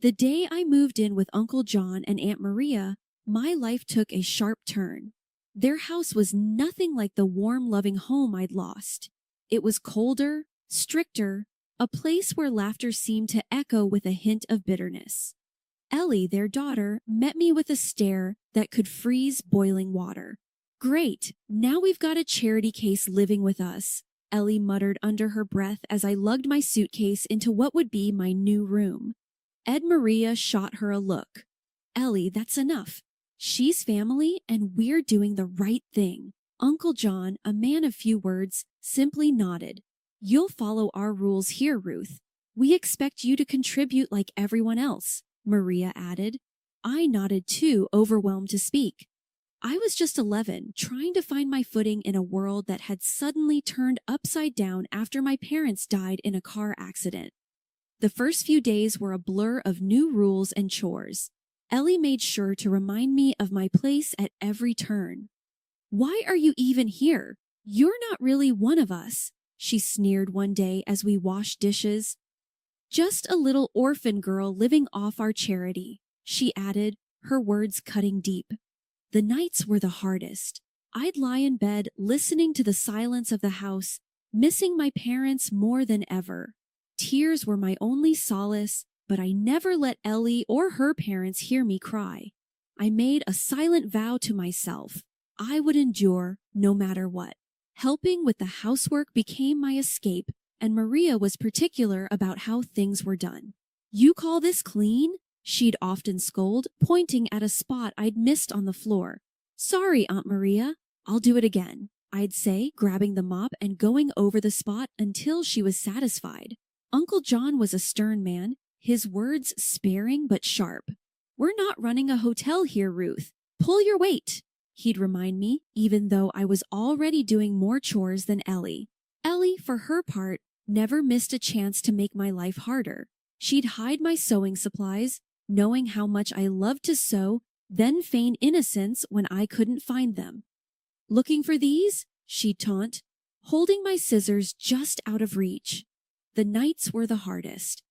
The day I moved in with Uncle John and Aunt Maria, my life took a sharp turn. Their house was nothing like the warm, loving home I'd lost. It was colder, stricter, a place where laughter seemed to echo with a hint of bitterness. Ellie, their daughter, met me with a stare that could freeze boiling water. "Great, now we've got a charity case living with us," Ellie muttered under her breath as I lugged my suitcase into what would be my new room. Ed Maria shot her a look. "Ellie, that's enough. She's family and we're doing the right thing." Uncle John, a man of few words, simply nodded. "You'll follow our rules here, Ruth. We expect you to contribute like everyone else," Maria added. I nodded too, overwhelmed to speak. I was just 11, trying to find my footing in a world that had suddenly turned upside down after my parents died in a car accident. The first few days were a blur of new rules and chores. Ellie made sure to remind me of my place at every turn. "Why are you even here? You're not really one of us," she sneered one day as we washed dishes. "Just a little orphan girl living off our charity," she added, her words cutting deep. The nights were the hardest. I'd lie in bed listening to the silence of the house, missing my parents more than ever. Tears were my only solace, but I never let Ellie or her parents hear me cry. I made a silent vow to myself. I would endure no matter what. Helping with the housework became my escape, and Maria was particular about how things were done. "You call this clean?" she'd often scold, pointing at a spot I'd missed on the floor. "Sorry, Aunt Maria, I'll do it again," I'd say, grabbing the mop and going over the spot until she was satisfied. Uncle John was a stern man, his words sparing but sharp. "We're not running a hotel here, Ruth. Pull your weight," he'd remind me, even though I was already doing more chores than Ellie. Ellie, for her part, never missed a chance to make my life harder. She'd hide my sewing supplies, knowing how much I loved to sew, then feign innocence when I couldn't find them. "Looking for these?" she'd taunt, holding my scissors just out of reach. The nights were the hardest.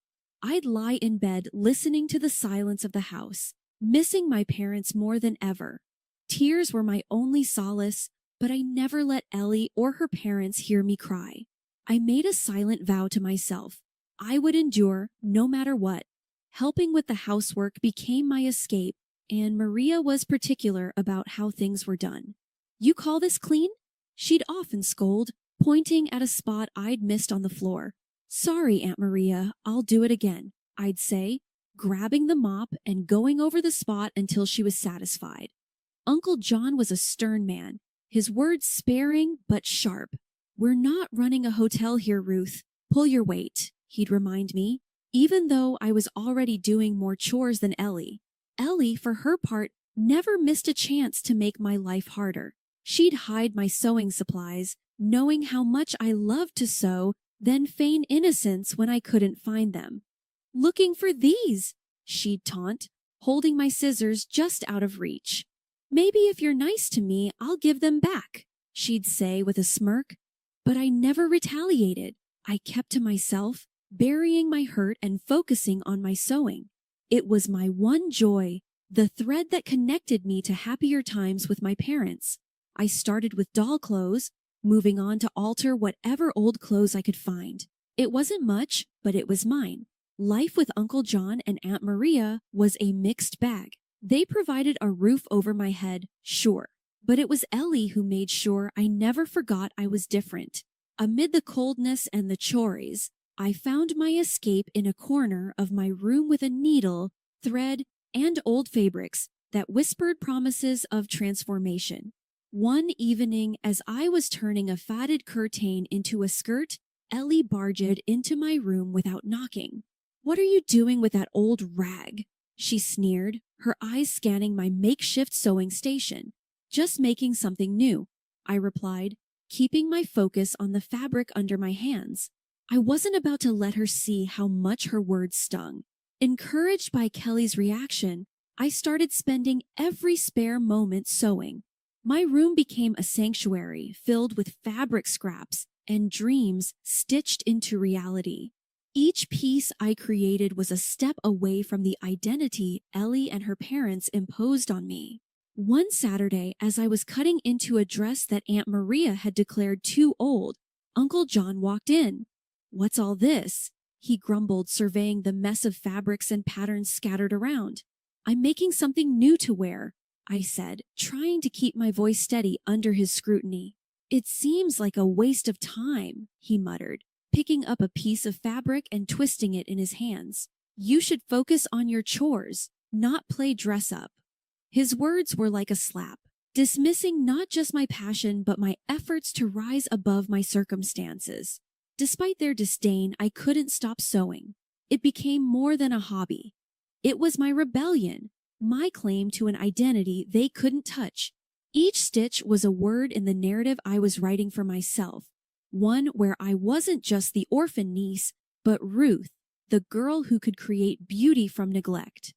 I'd lie in bed listening to the silence of the house, missing my parents more than ever. Tears were my only solace, but I never let Ellie or her parents hear me cry. I made a silent vow to myself. I would endure no matter what. Helping with the housework became my escape, and Maria was particular about how things were done. "You call this clean?" she'd often scold, pointing at a spot I'd missed on the floor. "Sorry, Aunt Maria, I'll do it again," I'd say, grabbing the mop and going over the spot until she was satisfied. Uncle John was a stern man, his words sparing but sharp. "We're not running a hotel here, Ruth. Pull your weight," he'd remind me, even though I was already doing more chores than Ellie. Ellie, for her part, never missed a chance to make my life harder. She'd hide my sewing supplies, knowing how much I loved to sew, then feign innocence when I couldn't find them. "Looking for these?" she'd taunt, holding my scissors just out of reach. "Maybe if you're nice to me, I'll give them back," she'd say with a smirk. But I never retaliated. I kept to myself, burying my hurt and focusing on my sewing. It was my one joy, the thread that connected me to happier times with my parents. I started with doll clothes, moving on to alter whatever old clothes I could find. It wasn't much, but it was mine. Life with Uncle John and Aunt Maria was a mixed bag. They provided a roof over my head, sure, but it was Ellie who made sure I never forgot I was different. Amid the coldness and the chores, I found my escape in a corner of my room with a needle, thread, and old fabrics that whispered promises of transformation. One evening, as I was turning a faded curtain into a skirt, Ellie barged into my room without knocking. "What are you doing with that old rag?" she sneered, her eyes scanning my makeshift sewing station. "Just making something new," I replied, keeping my focus on the fabric under my hands. I wasn't about to let her see how much her words stung. Encouraged by Kelly's reaction, I started spending every spare moment sewing. My room became a sanctuary filled with fabric scraps and dreams stitched into reality. Each piece I created was a step away from the identity Ellie and her parents imposed on me. One Saturday, as I was cutting into a dress that Aunt Maria had declared too old, Uncle John walked in. "What's all this?" he grumbled, surveying the mess of fabrics and patterns scattered around. "I'm making something new to wear," I said, trying to keep my voice steady under his scrutiny. "It seems like a waste of time," he muttered, picking up a piece of fabric and twisting it in his hands. "You should focus on your chores, not play dress up." His words were like a slap, dismissing not just my passion but my efforts to rise above my circumstances. Despite their disdain, I couldn't stop sewing. It became more than a hobby. It was my rebellion, my claim to an identity they couldn't touch. Each stitch was a word in the narrative I was writing for myself, one where I wasn't just the orphan niece, but Ruth, the girl who could create beauty from neglect.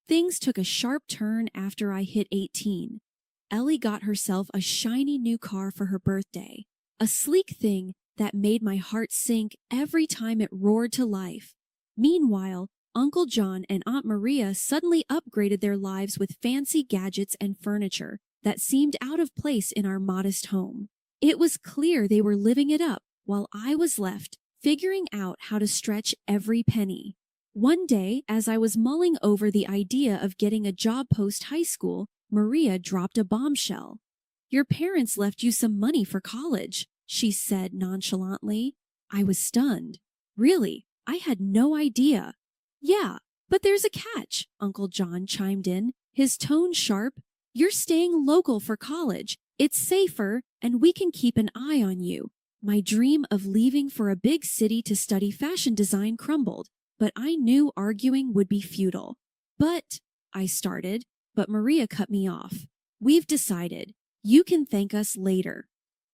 Things took a sharp turn after I hit 18. Ellie got herself a shiny new car for her birthday, a sleek thing that made my heart sink every time it roared to life. Meanwhile, Uncle John and Aunt Maria suddenly upgraded their lives with fancy gadgets and furniture that seemed out of place in our modest home. It was clear they were living it up while I was left figuring out how to stretch every penny. One day, as I was mulling over the idea of getting a job post-high school, Maria dropped a bombshell. "Your parents left you some money for college," she said nonchalantly. I was stunned. "Really? I had no idea." "Yeah, but there's a catch," Uncle John chimed in, his tone sharp. "You're staying local for college. It's safer, and we can keep an eye on you." My dream of leaving for a big city to study fashion design crumbled, but I knew arguing would be futile. I started, but Maria cut me off. "We've decided. You can thank us later."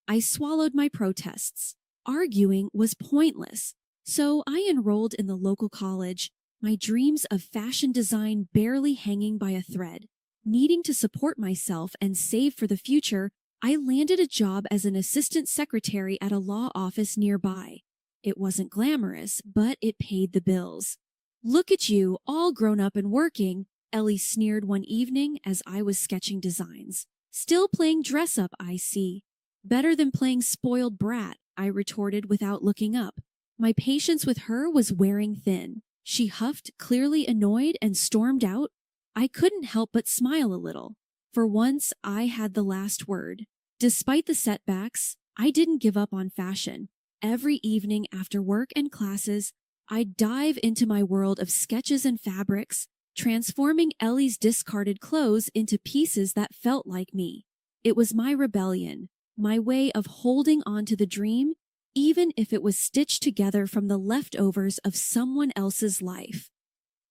I swallowed my protests. Arguing was pointless, so I enrolled in the local college, my dreams of fashion design barely hanging by a thread. Needing to support myself and save for the future, I landed a job as an assistant secretary at a law office nearby. It wasn't glamorous, but it paid the bills. "Look at you, all grown up and working," Ellie sneered one evening as I was sketching designs. "Still playing dress up, I see." "Better than playing spoiled brat," I retorted without looking up. My patience with her was wearing thin. She huffed, clearly annoyed, and stormed out. I couldn't help but smile a little. For once, I had the last word. Despite the setbacks, I didn't give up on fashion. Every evening after work and classes, I'd dive into my world of sketches and fabrics, transforming Ellie's discarded clothes into pieces that felt like me. It was my rebellion, my way of holding on to the dream, even if it was stitched together from the leftovers of someone else's life.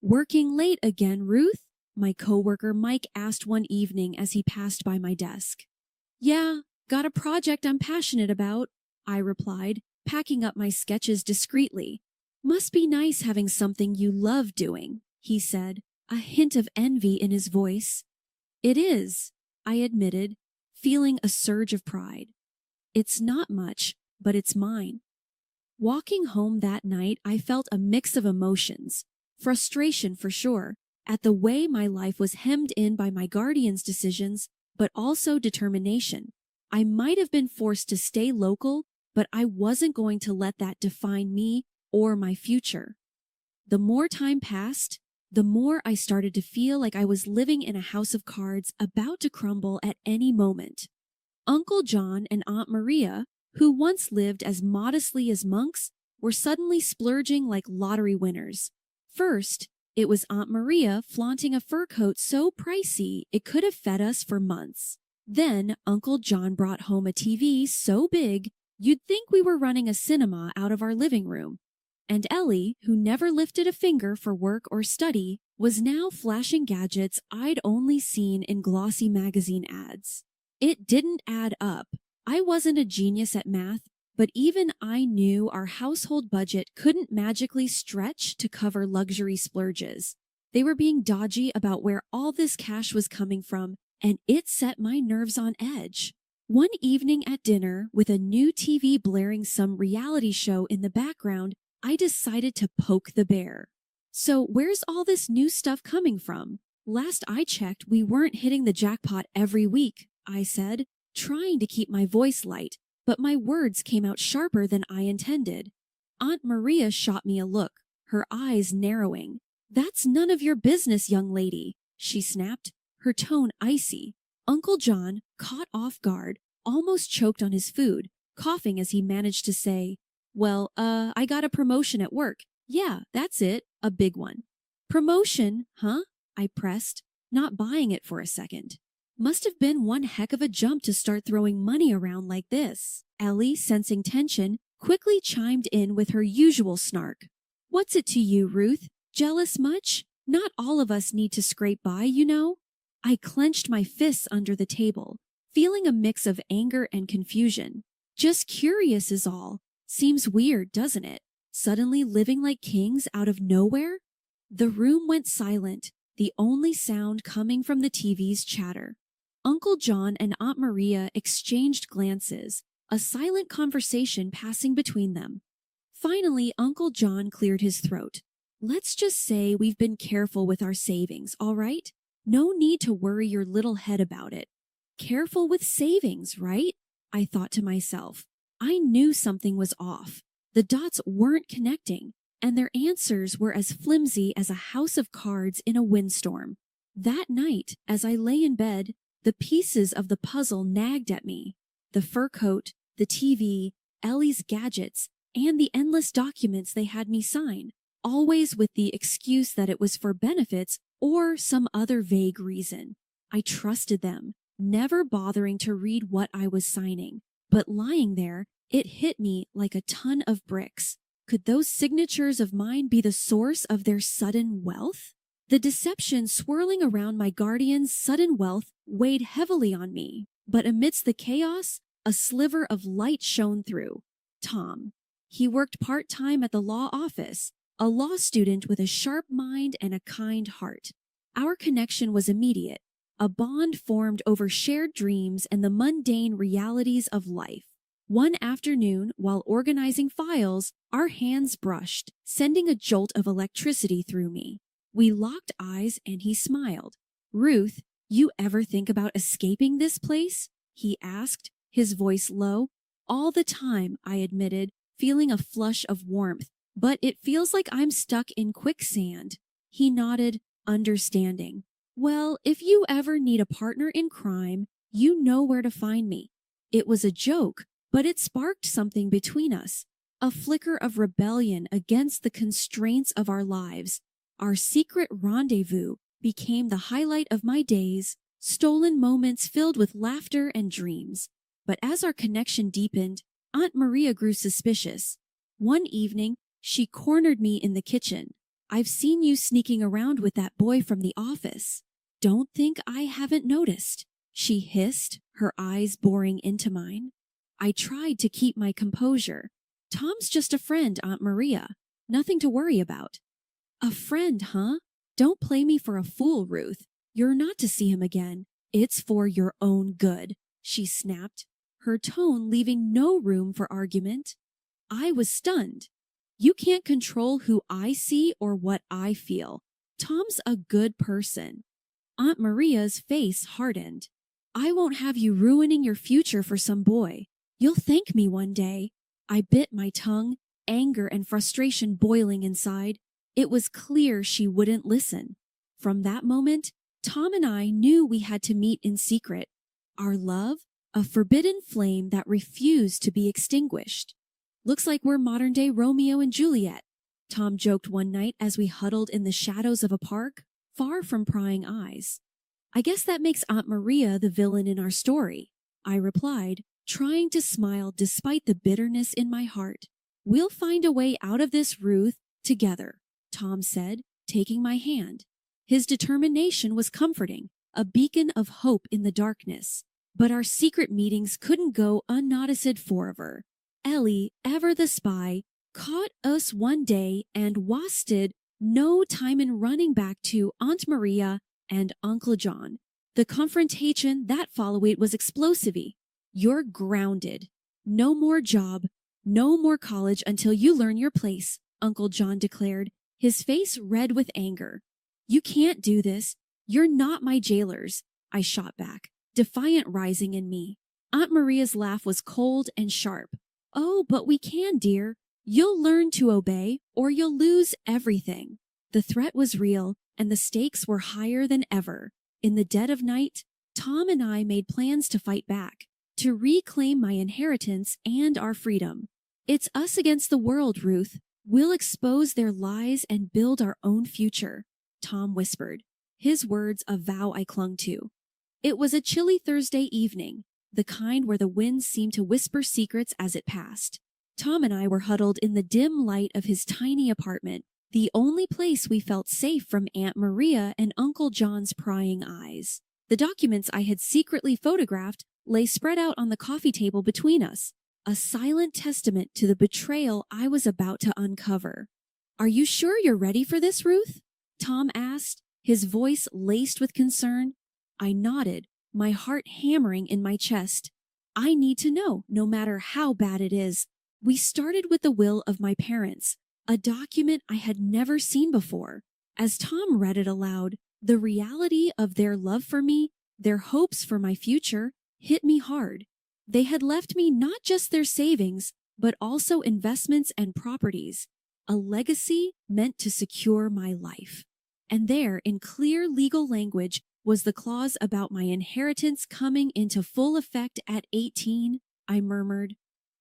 "Working late again, Ruth?" my coworker Mike asked one evening as he passed by my desk. "Yeah, got a project I'm passionate about," I replied, packing up my sketches discreetly. "Must be nice having something you love doing," he said, a hint of envy in his voice. "It is," I admitted, feeling a surge of pride. "It's not much, but it's mine." Walking home that night, I felt a mix of emotions. Frustration for sure, at the way my life was hemmed in by my guardian's decisions, but also determination. I might have been forced to stay local, but I wasn't going to let that define me or my future. The more time passed, the more I started to feel like I was living in a house of cards about to crumble at any moment. Uncle John and Aunt Maria, who once lived as modestly as monks, were suddenly splurging like lottery winners. First, it was Aunt Maria flaunting a fur coat so pricey it could have fed us for months. Then Uncle John brought home a TV so big you'd think we were running a cinema out of our living room. And Ellie, who never lifted a finger for work or study, was now flashing gadgets I'd only seen in glossy magazine ads. It didn't add up. I wasn't a genius at math, but even I knew our household budget couldn't magically stretch to cover luxury splurges. They were being dodgy about where all this cash was coming from, and it set my nerves on edge. One evening at dinner, with a new TV blaring some reality show in the background, I decided to poke the bear. So where's all this new stuff coming from? Last I checked, we weren't hitting the jackpot every week, I said, trying to keep my voice light, but my words came out sharper than I intended. Aunt Maria shot me a look, her eyes narrowing. That's none of your business, young lady, she snapped, her tone icy. Uncle John, caught off guard, almost choked on his food, coughing as he managed to say, Well, I got a promotion at work. Yeah, that's it, a big one. Promotion, huh? I pressed, not buying it for a second. Must have been one heck of a jump to start throwing money around like this. Ellie, sensing tension, quickly chimed in with her usual snark. What's it to you, Ruth? Jealous much? Not all of us need to scrape by, you know. I clenched my fists under the table, feeling a mix of anger and confusion. Just curious is all. Seems weird, doesn't it? Suddenly living like kings out of nowhere? The room went silent, the only sound coming from the TV's chatter. Uncle John and Aunt Maria exchanged glances, a silent conversation passing between them. Finally, Uncle John cleared his throat. Let's just say we've been careful with our savings, all right? No need to worry your little head about it. Careful with savings, right? I thought to myself. I knew something was off. The dots weren't connecting, and their answers were as flimsy as a house of cards in a windstorm. That night, as I lay in bed, the pieces of the puzzle nagged at me. The fur coat, the TV, Ellie's gadgets, and the endless documents they had me sign, always with the excuse that it was for benefits or some other vague reason. I trusted them, never bothering to read what I was signing. But lying there, it hit me like a ton of bricks. Could those signatures of mine be the source of their sudden wealth? The deception swirling around my guardian's sudden wealth weighed heavily on me, but amidst the chaos, a sliver of light shone through. Tom. He worked part-time at the law office, a law student with a sharp mind and a kind heart. Our connection was immediate, a bond formed over shared dreams and the mundane realities of life. One afternoon, while organizing files, our hands brushed, sending a jolt of electricity through me. We locked eyes and he smiled. Ruth, you ever think about escaping this place? He asked, his voice low. All the time, I admitted, feeling a flush of warmth, but it feels like I'm stuck in quicksand. He nodded, understanding. Well, if you ever need a partner in crime, you know where to find me. It was a joke, but it sparked something between us, a flicker of rebellion against the constraints of our lives. Our secret rendezvous became the highlight of my days, stolen moments filled with laughter and dreams. But as our connection deepened, Aunt Maria grew suspicious. One evening, she cornered me in the kitchen. I've seen you sneaking around with that boy from the office. Don't think I haven't noticed, she hissed, her eyes boring into mine. I tried to keep my composure. Tom's just a friend, Aunt Maria. Nothing to worry about. A friend, huh? Don't play me for a fool, Ruth. You're not to see him again. It's for your own good, she snapped, her tone leaving no room for argument. I was stunned. You can't control who I see or what I feel. Tom's a good person. Aunt Maria's face hardened. I won't have you ruining your future for some boy. You'll thank me one day. I bit my tongue, anger and frustration boiling inside. It was clear she wouldn't listen. From that moment, Tom and I knew we had to meet in secret. Our love, a forbidden flame that refused to be extinguished. Looks like we're modern-day Romeo and Juliet, Tom joked one night as we huddled in the shadows of a park, far from prying eyes. I guess that makes Aunt Maria the villain in our story, I replied, trying to smile despite the bitterness in my heart. We'll find a way out of this, Ruth, together, Tom said, taking my hand. His determination was comforting, a beacon of hope in the darkness. But our secret meetings couldn't go unnoticed forever. Ellie, ever the spy, caught us one day and wasted no time in running back to Aunt Maria and Uncle John. The confrontation that followed was explosive. You're grounded. No more job, no more college until you learn your place. Uncle John declared, his face red with anger. You can't do this. You're not my jailers, I shot back, defiant rising in me. Aunt Maria's laugh was cold and sharp. Oh, but we can, dear. You'll learn to obey, or you'll lose everything. The threat was real, and the stakes were higher than ever. In the dead of night, Tom and I made plans to fight back, to reclaim my inheritance and our freedom. It's us against the world, Ruth. We'll expose their lies and build our own future, Tom whispered, his words a vow I clung to. It was a chilly Thursday evening, the kind where the wind seemed to whisper secrets as it passed. Tom and I were huddled in the dim light of his tiny apartment, the only place we felt safe from Aunt Maria and Uncle John's prying eyes. The documents I had secretly photographed lay spread out on the coffee table between us, a silent testament to the betrayal I was about to uncover. Are you sure you're ready for this, Ruth? Tom asked, his voice laced with concern. I nodded, my heart hammering in my chest. I need to know, no matter how bad it is. We started with the will of my parents, a document I had never seen before. As Tom read it aloud, the reality of their love for me, their hopes for my future, hit me hard. They had left me not just their savings, but also investments and properties, a legacy meant to secure my life. And there, in clear legal language, was the clause about my inheritance coming into full effect at 18, I murmured.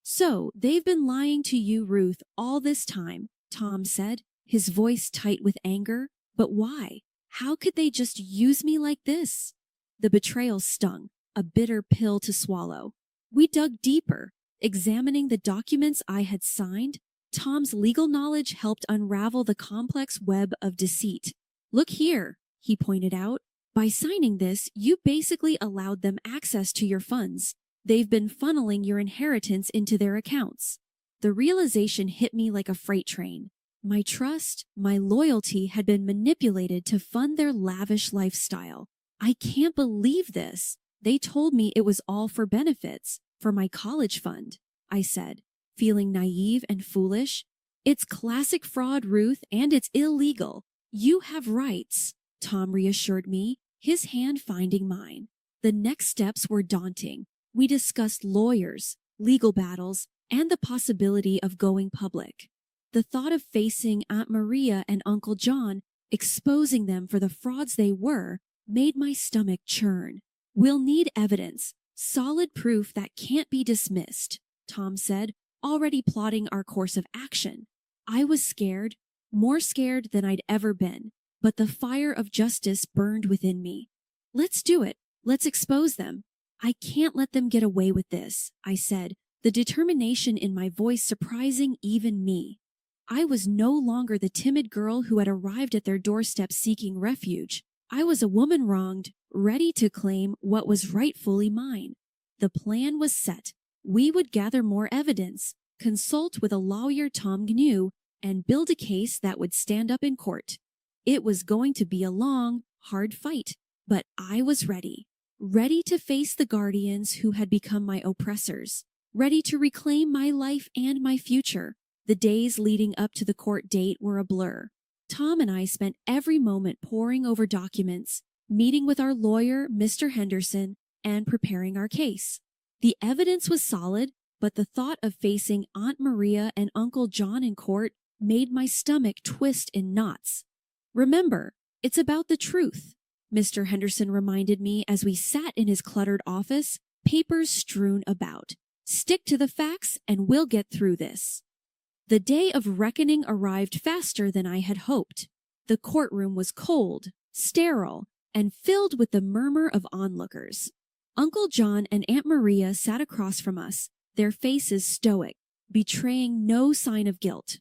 So, they've been lying to you, Ruth, all this time, Tom said, his voice tight with anger. But why? How could they just use me like this? The betrayal stung, a bitter pill to swallow. We dug deeper, examining the documents I had signed. Tom's legal knowledge helped unravel the complex web of deceit. Look here, he pointed out. By signing this, you basically allowed them access to your funds. They've been funneling your inheritance into their accounts. The realization hit me like a freight train. My trust, my loyalty had been manipulated to fund their lavish lifestyle. I can't believe this. They told me it was all for benefits, for my college fund, I said, feeling naive and foolish. It's classic fraud, Ruth, and it's illegal. You have rights, Tom reassured me, his hand finding mine. The next steps were daunting. We discussed lawyers, legal battles, and the possibility of going public. The thought of facing Aunt Maria and Uncle John, exposing them for the frauds they were, made my stomach churn. We'll need evidence, solid proof that can't be dismissed, Tom said, already plotting our course of action. I was scared, more scared than I'd ever been, but the fire of justice burned within me. Let's do it. Let's expose them. I can't let them get away with this, I said, the determination in my voice surprising even me. I was no longer the timid girl who had arrived at their doorstep seeking refuge. I was a woman wronged, ready to claim what was rightfully mine. The plan was set. We would gather more evidence, consult with a lawyer Tom knew, and build a case that would stand up in court. It was going to be a long, hard fight, but I was ready. Ready to face the guardians who had become my oppressors. Ready to reclaim my life and my future. The days leading up to the court date were a blur. Tom and I spent every moment poring over documents, meeting with our lawyer, Mr. Henderson, and preparing our case. The evidence was solid, but the thought of facing Aunt Maria and Uncle John in court made my stomach twist in knots. Remember, it's about the truth, Mr. Henderson reminded me as we sat in his cluttered office, papers strewn about. Stick to the facts and we'll get through this. The day of reckoning arrived faster than I had hoped. The courtroom was cold, sterile, and filled with the murmur of onlookers. Uncle John and Aunt Maria sat across from us, their faces stoic, betraying no sign of guilt.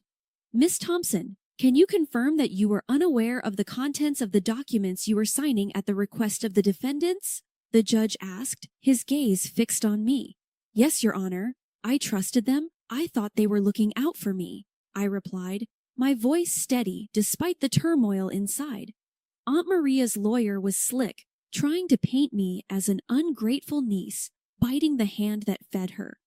Miss Thompson, can you confirm that you were unaware of the contents of the documents you were signing at the request of the defendants? The judge asked, his gaze fixed on me. Yes, Your Honor. I trusted them. I thought they were looking out for me, I replied, my voice steady despite the turmoil inside. Aunt Maria's lawyer was slick, trying to paint me as an ungrateful niece, biting the hand that fed her.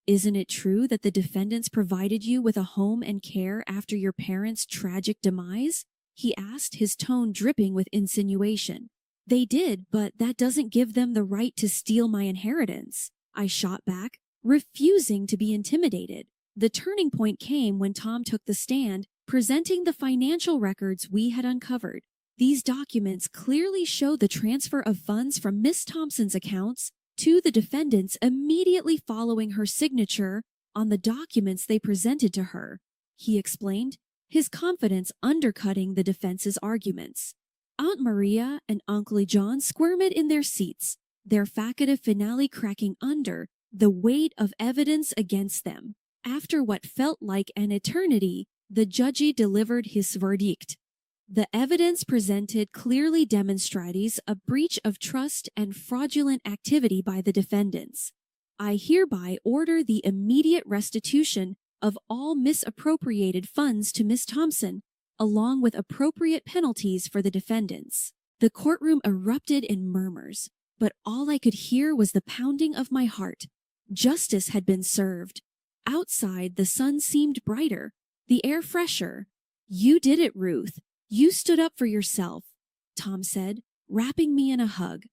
Isn't it true that the defendants provided you with a home and care after your parents' tragic demise? He asked, his tone dripping with insinuation. They did, but that doesn't give them the right to steal my inheritance, I shot back, refusing to be intimidated. The turning point came when Tom took the stand, presenting the financial records we had uncovered. These documents clearly show the transfer of funds from Miss Thompson's accounts to the defendants immediately following her signature on the documents they presented to her, he explained, his confidence undercutting the defense's arguments. Aunt Maria and Uncle John squirmed in their seats, their facultative finale cracking under the weight of evidence against them. After what felt like an eternity, the judge delivered his verdict. The evidence presented clearly demonstrates a breach of trust and fraudulent activity by the defendants. I hereby order the immediate restitution of all misappropriated funds to Miss Thompson, along with appropriate penalties for the defendants. The courtroom erupted in murmurs, but all I could hear was the pounding of my heart. Justice had been served. Outside, the sun seemed brighter, the air fresher. You did it, Ruth. You stood up for yourself, Tom said, wrapping me in a hug.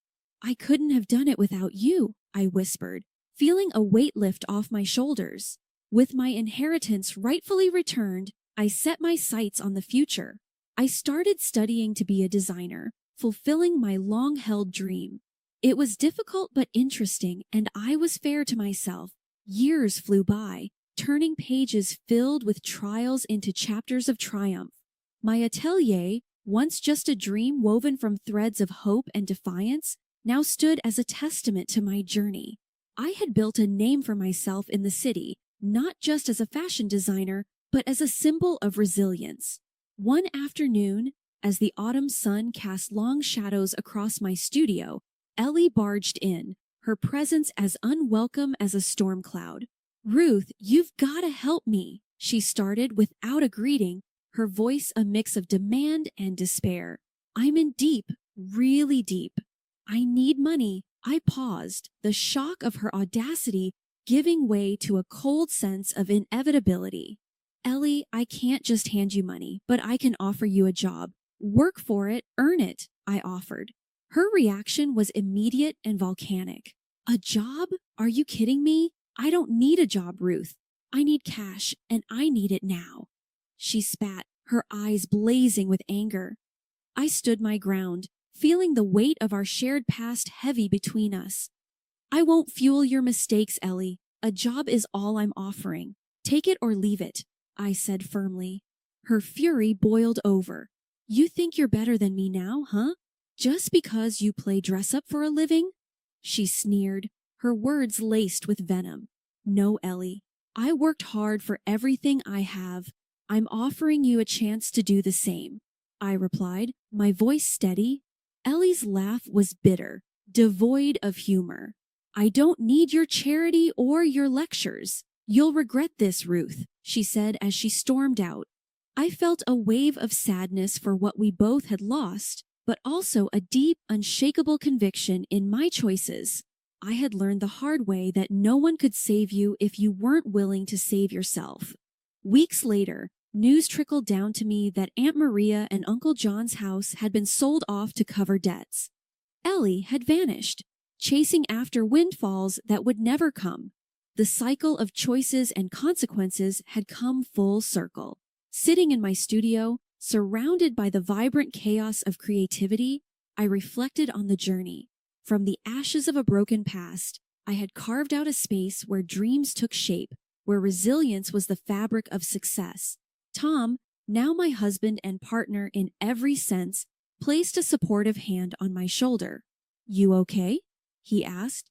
I couldn't have done it without you, I whispered, feeling a weight lift off my shoulders. With my inheritance rightfully returned, I set my sights on the future. I started studying to be a designer, fulfilling my long-held dream. It was difficult but interesting, and I was fair to myself. Years flew by, turning pages filled with trials into chapters of triumph. My atelier, once just a dream woven from threads of hope and defiance, now stood as a testament to my journey. I had built a name for myself in the city, not just as a fashion designer, but as a symbol of resilience. One afternoon, as the autumn sun cast long shadows across my studio, Ellie barged in, her presence as unwelcome as a storm cloud. Ruth, you've got to help me, she started without a greeting, her voice a mix of demand and despair. I'm in deep, really deep. I need money. I paused, the shock of her audacity giving way to a cold sense of inevitability. Ellie, I can't just hand you money, but I can offer you a job. Work for it, earn it, I offered. Her reaction was immediate and volcanic. A job? Are you kidding me? I don't need a job, Ruth. I need cash, and I need it now. She spat, her eyes blazing with anger. I stood my ground, feeling the weight of our shared past heavy between us. I won't fuel your mistakes, Ellie. A job is all I'm offering. Take it or leave it, I said firmly. Her fury boiled over. You think you're better than me now, huh? Just because you play dress-up for a living? She sneered, her words laced with venom. No, Ellie. I worked hard for everything I have. I'm offering you a chance to do the same, I replied, my voice steady. Ellie's laugh was bitter, devoid of humor. I don't need your charity or your lectures. You'll regret this, Ruth, she said as she stormed out. I felt a wave of sadness for what we both had lost, but also a deep, unshakable conviction in my choices. I had learned the hard way that no one could save you if you weren't willing to save yourself. Weeks later, news trickled down to me that Aunt Maria and Uncle John's house had been sold off to cover debts. Ellie had vanished, chasing after windfalls that would never come. The cycle of choices and consequences had come full circle. Sitting in my studio, surrounded by the vibrant chaos of creativity, I reflected on the journey. From the ashes of a broken past, I had carved out a space where dreams took shape, where resilience was the fabric of success. Tom, now my husband and partner in every sense, placed a supportive hand on my shoulder. You okay? He asked.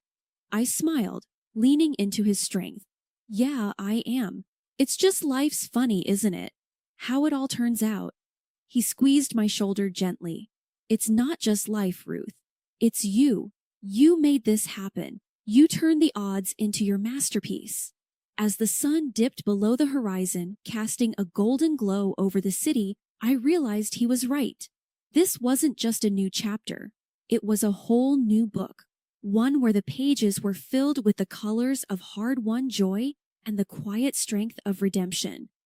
I smiled, leaning into his strength. Yeah, I am. It's just life's funny, isn't it? How it all turns out. He squeezed my shoulder gently. It's not just life, Ruth. It's you. You made this happen. You turned the odds into your masterpiece. As the sun dipped below the horizon, casting a golden glow over the city, I realized he was right. This wasn't just a new chapter. It was a whole new book. one where the pages were filled with the colors of hard-won joy and the quiet strength of redemption.